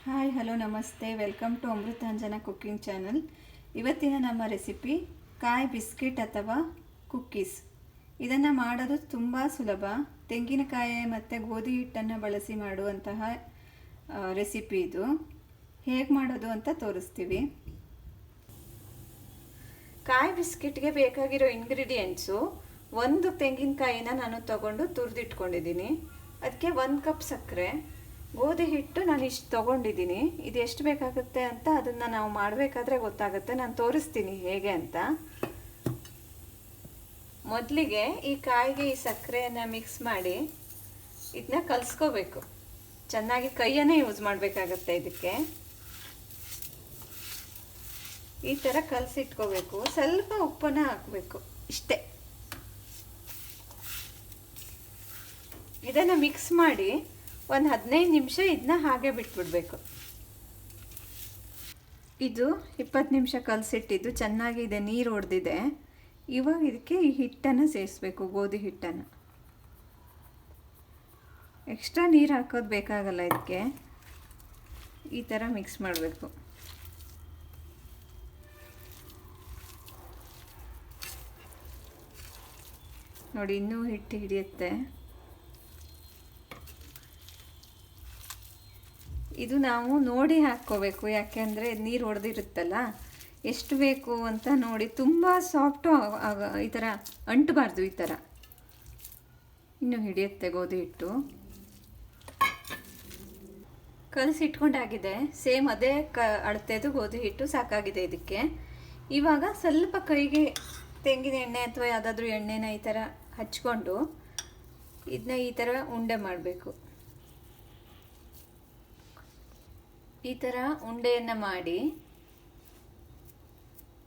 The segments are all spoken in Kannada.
ಹಾಯ್ ಹಲೋ ನಮಸ್ತೆ, welcome to Amrutanjan cooking channel. ಇವತ್ತಿನ ನಮ್ಮ ರೆಸಿಪಿ ಕಾಯಿ ಬಿಸ್ಕೆಟ್ ಅಥವಾ ಕುಕ್ಕೀಸ್. ಇದನ್ನು ಮಾಡೋದು ತುಂಬ ಸುಲಭ. ತೆಂಗಿನಕಾಯಿ ಮತ್ತು ಗೋಧಿ ಹಿಟ್ಟನ್ನು ಬಳಸಿ ಮಾಡುವಂತಹ ರೆಸಿಪಿ ಇದು. ಹೇಗೆ ಮಾಡೋದು ಅಂತ ತೋರಿಸ್ತೀವಿ. ಕಾಯಿ ಬಿಸ್ಕೆಟ್ಗೆ ಬೇಕಾಗಿರೋ ಇಂಗ್ರೀಡಿಯೆಂಟ್ಸು, ಒಂದು ತೆಂಗಿನಕಾಯಿನ ನಾನು ತಗೊಂಡು ತುರಿದಿಟ್ಕೊಂಡಿದ್ದೀನಿ. ಅದಕ್ಕೆ 1 ಕಪ್ ಸಕ್ಕರೆ, ಗೋಧಿ ಹಿಟ್ಟು ನಾನು ಇಷ್ಟು ತೊಗೊಂಡಿದ್ದೀನಿ. ಇದು ಎಷ್ಟು ಬೇಕಾಗುತ್ತೆ ಅಂತ ಅದನ್ನು ನಾವು ಮಾಡಬೇಕಾದ್ರೆ ಗೊತ್ತಾಗುತ್ತೆ. ನಾನು ತೋರಿಸ್ತೀನಿ ಹೇಗೆ ಅಂತ. ಮೊದಲಿಗೆ ಈ ಕಾಯಿಗೆ ಈ ಸಕ್ಕರೆಯನ್ನು ಮಿಕ್ಸ್ ಮಾಡಿ ಇದನ್ನ ಕಲಿಸ್ಕೋಬೇಕು. ಚೆನ್ನಾಗಿ ಕೈಯನ್ನೇ ಯೂಸ್ ಮಾಡಬೇಕಾಗತ್ತೆ. ಇದಕ್ಕೆ ಈ ಥರ ಕಲಸಿಟ್ಕೋಬೇಕು. ಸ್ವಲ್ಪ ಉಪ್ಪನ್ನು ಹಾಕಬೇಕು, ಇಷ್ಟೇ. ಇದನ್ನು ಮಿಕ್ಸ್ ಮಾಡಿ ಒಂದು 15 ನಿಮಿಷ ಇದನ್ನ ಹಾಗೆ ಬಿಟ್ಬಿಡ್ಬೇಕು. ಇದು 20 ನಿಮಿಷ ಕಲಸಿಟ್ಟಿದ್ದು ಚೆನ್ನಾಗಿದೆ, ನೀರು ಹೊಡೆದಿದೆ. ಇವಾಗ ಇದಕ್ಕೆ ಈ ಹಿಟ್ಟನ್ನು ಸೇರಿಸ್ಬೇಕು, ಗೋಧಿ ಹಿಟ್ಟನ್ನು. ಎಕ್ಸ್ಟ್ರಾ ನೀರು ಹಾಕೋದು ಬೇಕಾಗಲ್ಲ ಇದಕ್ಕೆ. ಈ ಥರ ಮಿಕ್ಸ್ ಮಾಡಬೇಕು. ನೋಡಿ, ಇನ್ನೂ ಹಿಟ್ಟು ಹಿಡಿಯುತ್ತೆ. ಇದು ನಾವು ನೋಡಿ ಹಾಕ್ಕೋಬೇಕು, ಯಾಕೆಂದರೆ ನೀರು ಹೊಡೆದಿರುತ್ತಲ್ಲ. ಎಷ್ಟು ಬೇಕು ಅಂತ ನೋಡಿ. ತುಂಬ ಸಾಫ್ಟು ಈ ಥರ ಅಂಟಬಾರ್ದು. ಈ ಥರ ಇನ್ನೂ ಹಿಡಿಯುತ್ತೆ ಗೋಧಿ ಹಿಟ್ಟು. ಕಲಸಿಟ್ಕೊಂಡಾಗಿದೆ. ಸೇಮ್ ಅದೇ ಅಳತೆದು ಗೋಧಿ ಹಿಟ್ಟು ಸಾಕಾಗಿದೆ ಇದಕ್ಕೆ. ಇವಾಗ ಸ್ವಲ್ಪ ಕೈಗೆ ತೆಂಗಿನ ಎಣ್ಣೆ ಅಥವಾ ಯಾವುದಾದ್ರೂ ಎಣ್ಣೆನ ಈ ಥರ ಹಚ್ಕೊಂಡು ಇದನ್ನ ಈ ಥರ ಉಂಡೆ ಮಾಡಬೇಕು. ಈ ಥರ ಉಂಡೆಯನ್ನು ಮಾಡಿ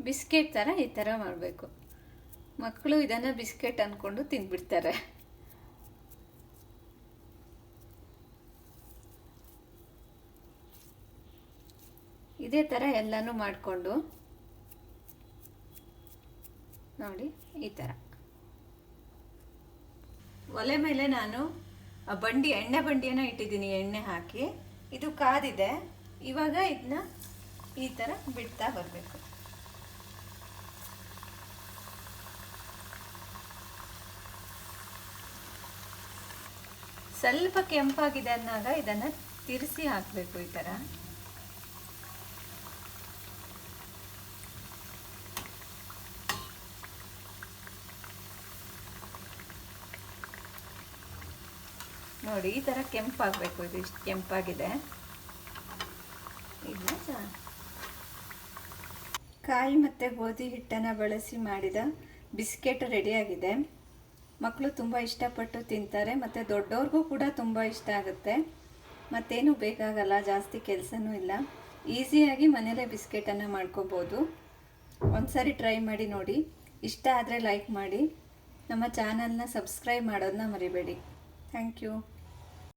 ಬಿಸ್ಕೆಟ್ ಥರ ಈ ಥರ ಮಾಡಬೇಕು. ಮಕ್ಕಳು ಇದನ್ನು ಬಿಸ್ಕೆಟ್ ಅಂದ್ಕೊಂಡು ತಿಂದ್ಬಿಡ್ತಾರೆ. ಇದೇ ಥರ ಎಲ್ಲನೂ ಮಾಡಿಕೊಂಡು ನೋಡಿ, ಈ ಥರ ಒಲೆ ಮೇಲೆ ನಾನು ಎಣ್ಣೆ ಬಂಡಿಯನ್ನು ಇಟ್ಟಿದ್ದೀನಿ. ಎಣ್ಣೆ ಹಾಕಿ ಇದು ಕಾದಿದೆ. ಇವಾಗ ಇದನ್ನ ಈ ಥರ ಬಿಡ್ತಾ ಬರಬೇಕು. ಸ್ವಲ್ಪ ಕೆಂಪಾಗಿದೆ ಅನ್ನೋದ ಇದನ್ನು ತಿರ್ಸಿ ಹಾಕಬೇಕು. ಈ ಥರ ನೋಡಿ, ಈ ಥರ ಕೆಂಪಾಗಬೇಕು. ಇದು ಇಷ್ಟು ಕೆಂಪಾಗಿದೆ. ಕಾಯಿ ಮತ್ತು ಗೋಧಿ ಹಿಟ್ಟನ್ನು ಬಳಸಿ ಮಾಡಿದ ಬಿಸ್ಕೆಟ್ ರೆಡಿಯಾಗಿದೆ. ಮಕ್ಕಳು ತುಂಬ ಇಷ್ಟಪಟ್ಟು ತಿಂತಾರೆ ಮತ್ತು ದೊಡ್ಡವ್ರಿಗೂ ಕೂಡ ತುಂಬ ಇಷ್ಟ ಆಗುತ್ತೆ. ಮತ್ತೇನು ಬೇಕಾಗಲ್ಲ, ಜಾಸ್ತಿ ಕೆಲಸನೂ ಇಲ್ಲ. ಈಸಿಯಾಗಿ ಮನೇಲೇ ಬಿಸ್ಕೆಟನ್ನು ಮಾಡ್ಕೋಬೋದು. ಒಂದ್ಸರಿ ಟ್ರೈ ಮಾಡಿ ನೋಡಿ. ಇಷ್ಟ ಆದರೆ ಲೈಕ್ ಮಾಡಿ. ನಮ್ಮ ಚಾನಲ್ನ ಸಬ್ಸ್ಕ್ರೈಬ್ ಮಾಡೋದನ್ನ ಮರಿಬೇಡಿ. Thank you.